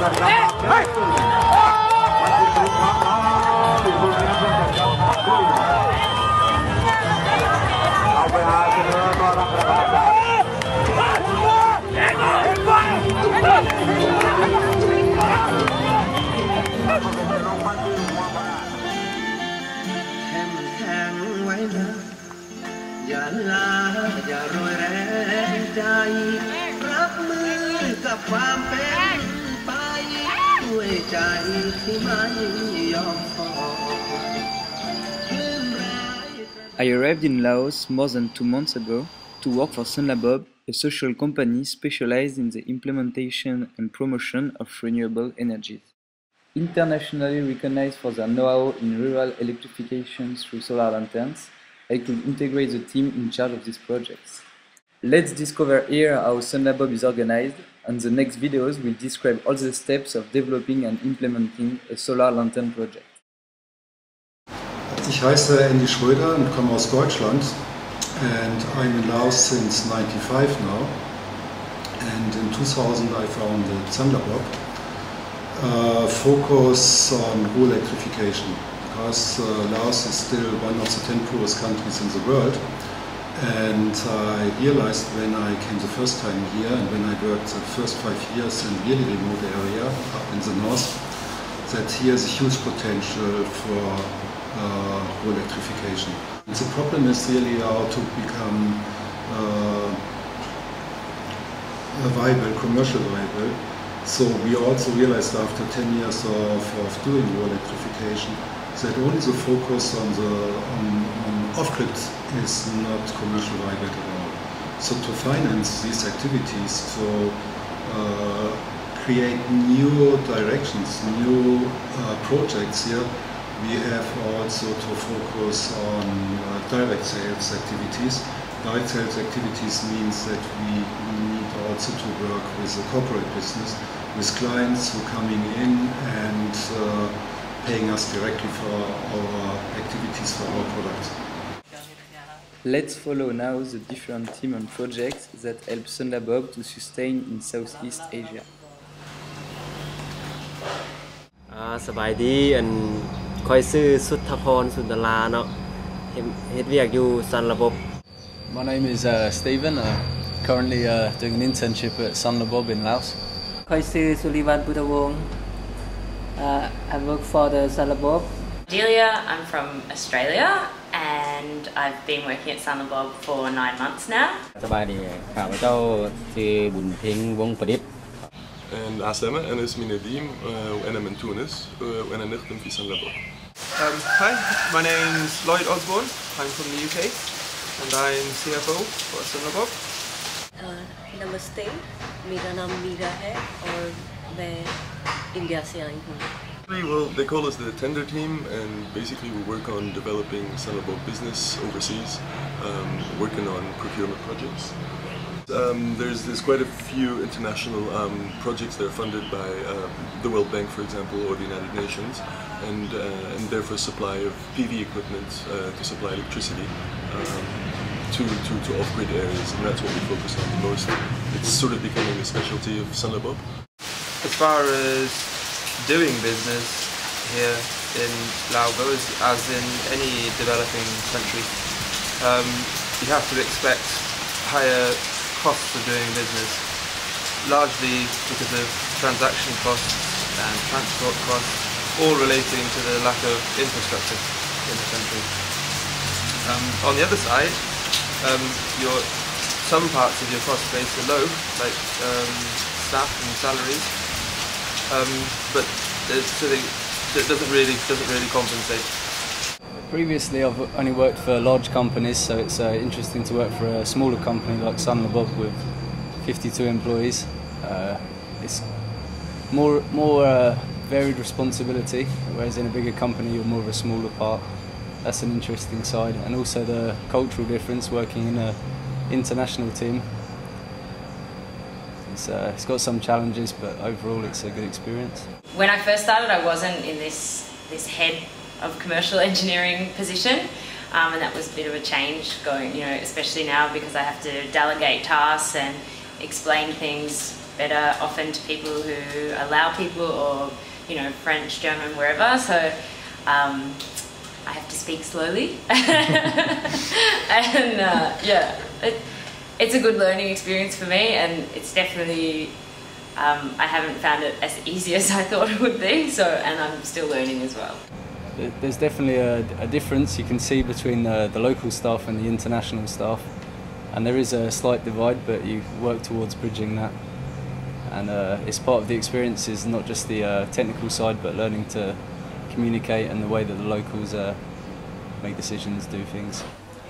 อย่าลาอย่าโรยแรงใจรับมือกับความเป็นไปด้วยใจที่ไม่ยอมพอ I arrived in Laos more than 2 months ago to work for Sunlabob, a social company specialized in the implementation and promotion of renewable energies. Internationally recognized for their know-how in rural electrification through solar lanterns, I could integrate the team in charge of these projects. Let's discover here how Sunlabob is organized, and the next videos will describe all the steps of developing and implementing a solar lantern project. Ich heiße Andy Schröder und komme aus Deutschland, and I'm in Laos since '95 now. And in 2000 I founded Sunlabob, focus on rural electrification, because Laos is still one of the 10 poorest countries in the world. And I realized when I came the first time here and when I worked the first 5 years in a really remote area up in the north, that here is a huge potential for rural electrification. And the problem is really how to become viable, commercial viable. So we also realized after 10 years of doing rural electrification that only the focus on off-grid is not commercial viable at all. So to finance these activities, to create new directions, new projects here, we have also to focus on direct sales activities. Direct sales activities means that we need also to work with the corporate business, with clients who are coming in and paying us directly for our activities, for our products. Let's follow now the different teams and projects that help Sunlabob to sustain in Southeast Asia. สบายดีคอยซื้อสุทธพรสุนทราเนาะเฮ็ดเวียกอยู่Sunlabob. My name is Stephen, currently doing an internship at Sunlabob in Laos. คอยซื้อสุริวัล พุทธวงศ์ I work for the Sunlabob. Delia, I'm from Australia and I've been working at Sunlabob for 9 months now. สบายดีข้าพเจ้าชื่อบุญเพ็งวงศ์ประดิษฐ์ En أسامة أنا اسمي نديم وأنا من تونس وأنا نخدم في Sunlabob. Hi, my name's Lloyd Osborne. I'm from the UK and I'm CFO for Sunlabob. नमस्ते, मेरा नाम मीरा है और मैं India से आई हूँ. Well, they call us the tender team, and basically we work on developing Sunlabob business overseas, working on procurement projects. There's quite a few international projects that are funded by the World Bank, for example, or the United Nations, and therefore supply of PV equipment to supply electricity to off-grid areas, and that's what we focus on the most. It's sort of becoming a specialty of Sunlabob. As far as doing business here in Laos, as in any developing country, you have to expect higher costs of doing business, largely because of transaction costs and transport costs, all relating to the lack of infrastructure in the country. On the other side, some parts of your cost base are low, like staff and salaries, but it doesn't really compensate. Previously I've only worked for large companies, so it's interesting to work for a smaller company like Sunlabob with 52 employees. It's more varied responsibility, whereas in a bigger company you're more of a smaller part. That's an interesting side, and also the cultural difference working in an international team. It's got some challenges, but overall it's a good experience. When I first started, I wasn't in this head of commercial engineering position, and that was a bit of a change going, especially now because I have to delegate tasks and explain things better often to people who are Lao people or, you know, French, German, wherever. So I have to speak slowly. And yeah, it's a good learning experience for me, and it's definitely, I haven't found it as easy as I thought it would be, and I'm still learning as well. There's definitely a difference you can see between the local staff and the international staff, and there is a slight divide, but you work towards bridging that, and it's part of the experience, is not just the technical side, but learning to communicate and the way that the locals make decisions, do things.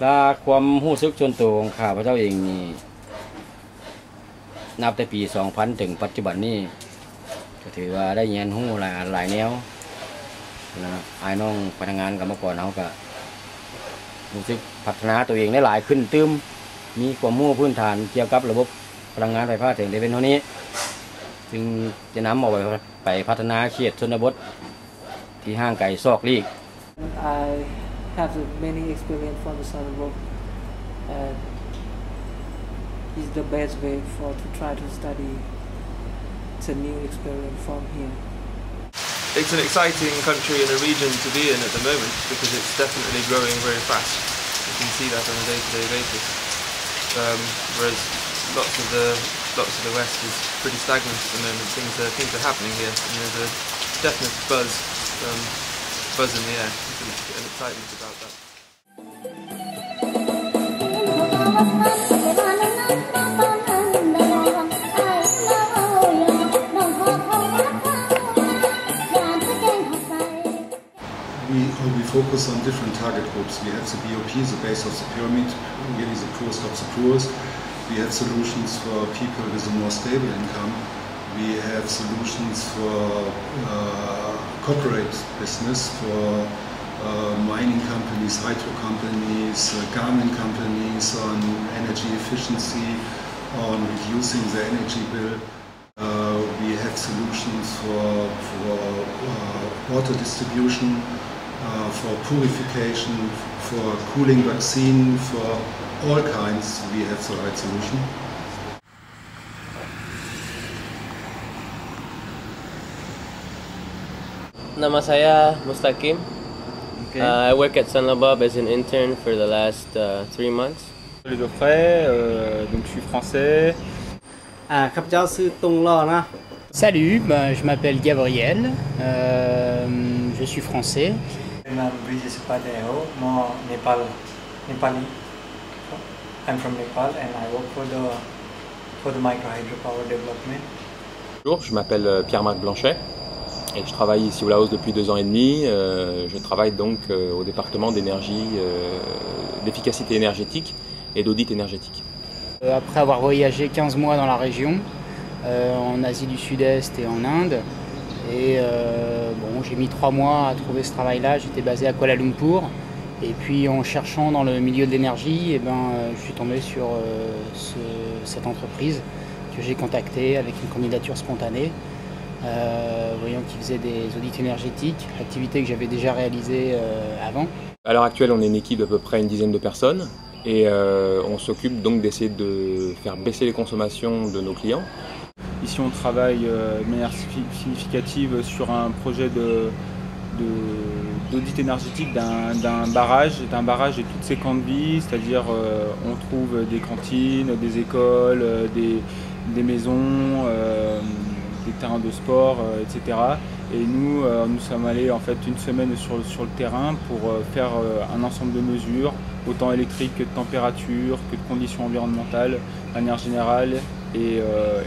ถ้าความรู้สึกส่วนตัวของข้าพเจ้าเองนี่นับแต่ปี 2000 ถึงปัจจุบันนี้ก็ถือว่าได้เรียนรู้หลายแนวนะไอ้น้องพนักงานกับเมื่อก่อนเขาก็รู้สึกพัฒนาตัวเองได้หลายขึ้นตื้มมีความรู้พื้นฐานเกี่ยวกับระบบพลังงานไฟฟ้าถึงได้เป็นเท่านี้จึงจะนำเอาไปพัฒนาเขตชนบทที่ห่างไกลซอกลีก I have many experience from the Sunlabob, and it's the best way to try to study. It's a new experience from here. It's an exciting country and a region to be in at the moment because it's definitely growing very fast. You can see that on a day-to-day basis. Whereas lots of the West is pretty stagnant at the moment. Things are happening here, and there's a definite buzz in the air. There's an excitement about that. We focus on different target groups. We have the BOP, the base of the pyramid, really the poorest of the poorest. We have solutions for people with a more stable income. We have solutions for corporate business, for mining companies, hydro companies, garment companies, on energy efficiency, on reducing the energy bill. We have solutions for water distribution, for purification, for cooling vaccine, for all kinds. We have the right solution. Nama saya Mustaqim. Okay. I work at Sunlabob as an intern for the last 3 months. Donc je suis français. Salut, je m'appelle Gabriel, je suis français. I'm from Nepal and I work for the microhydro power development. Bonjour, je m'appelle Pierre-Marc Blanchet et je travaille ici au Laos depuis 2 ans et demi. Je travaille donc au département d'énergie, d'efficacité énergétique et d'audit énergétique. Après avoir voyagé 15 mois dans la région, en Asie du Sud-Est et en Inde, et bon, j'ai mis 3 mois à trouver ce travail-là. J'étais basé à Kuala Lumpur, et puis en cherchant dans le milieu de l'énergie, je suis tombé sur cette entreprise que j'ai contactée avec une candidature spontanée, voyant qu'ils faisaient des audits énergétiques, activité que j'avais déjà réalisée avant. À l'heure actuelle, on est une équipe d'à peu près une dizaine de personnes. Et on s'occupe donc d'essayer de faire baisser les consommations de nos clients. Ici on travaille de manière significative sur un projet d'audit énergétique d'un barrage et toutes ses camps de vie, c'est-à-dire on trouve des cantines, des écoles, des maisons, des terrains de sport, etc. Et nous sommes allés en fait une semaine sur le terrain pour faire un ensemble de mesures, autant électriques que de température, que de conditions environnementales, de manière générale. Et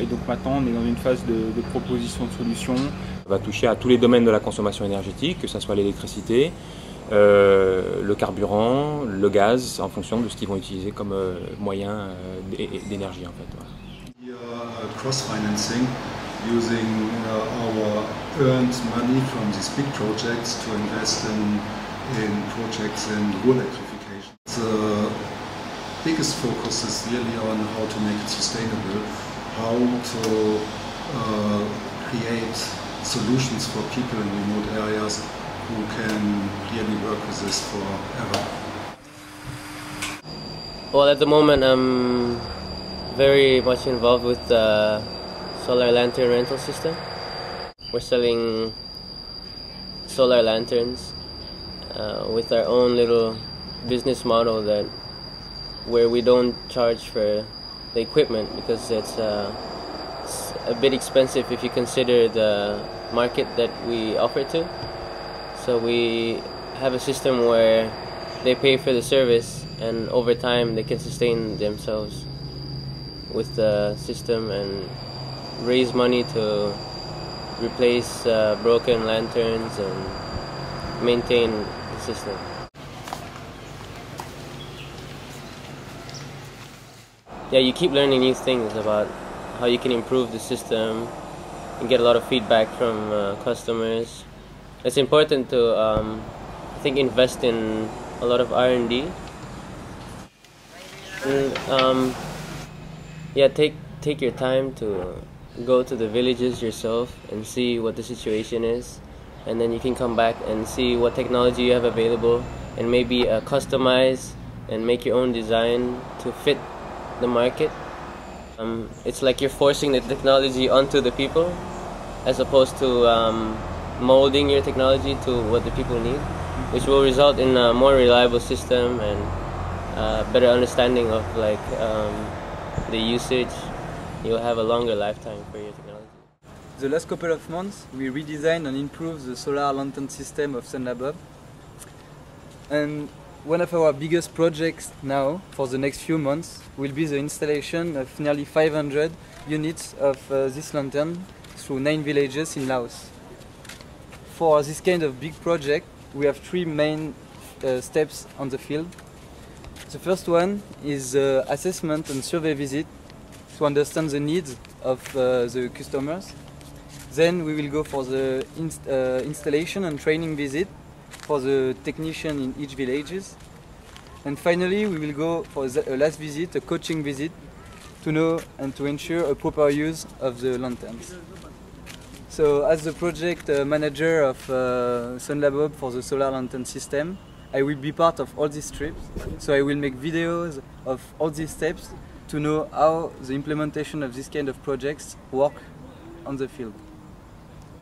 donc maintenant on est dans une phase de proposition de solutions. On va toucher à tous les domaines de la consommation énergétique, que ce soit l'électricité, le carburant, le gaz, en fonction de ce qu'ils vont utiliser comme moyen d'énergie en fait. Cross-financing, using our earned money from these big projects to invest in projects in rural electrification. The biggest focus is really on how to make it sustainable, how to create solutions for people in remote areas who can really work with this forever. Well, at the moment I'm very much involved with solar lantern rental system. We're selling solar lanterns with our own little business model where we don't charge for the equipment because it's a bit expensive if you consider the market that we offer to. So we have a system where they pay for the service and over time they can sustain themselves with the system and raise money to replace broken lanterns and maintain the system. Yeah, you keep learning new things about how you can improve the system and get a lot of feedback from customers. It's important to, I think, invest in a lot of R&D. And, yeah, take your time to go to the villages yourself and see what the situation is, and then you can come back and see what technology you have available and maybe customize and make your own design to fit the market. It's like you're forcing the technology onto the people as opposed to molding your technology to what the people need, which will result in a more reliable system and better understanding of like the usage. You'll have a longer lifetime for your technology. The last couple of months we redesigned and improved the solar lantern system of Sunlabob. And one of our biggest projects now for the next few months will be the installation of nearly 500 units of this lantern through 9 villages in Laos. For this kind of big project we have 3 main steps on the field. The first one is assessment and survey visit to understand the needs of the customers. Then we will go for the installation and training visit for the technician in each villages. And finally we will go for a last visit, a coaching visit, to know and to ensure a proper use of the lanterns. So as the project manager of Sunlabob for the solar lantern system, I will be part of all these trips. So I will make videos of all these steps to know how the implementation of this kind of projects work on the field.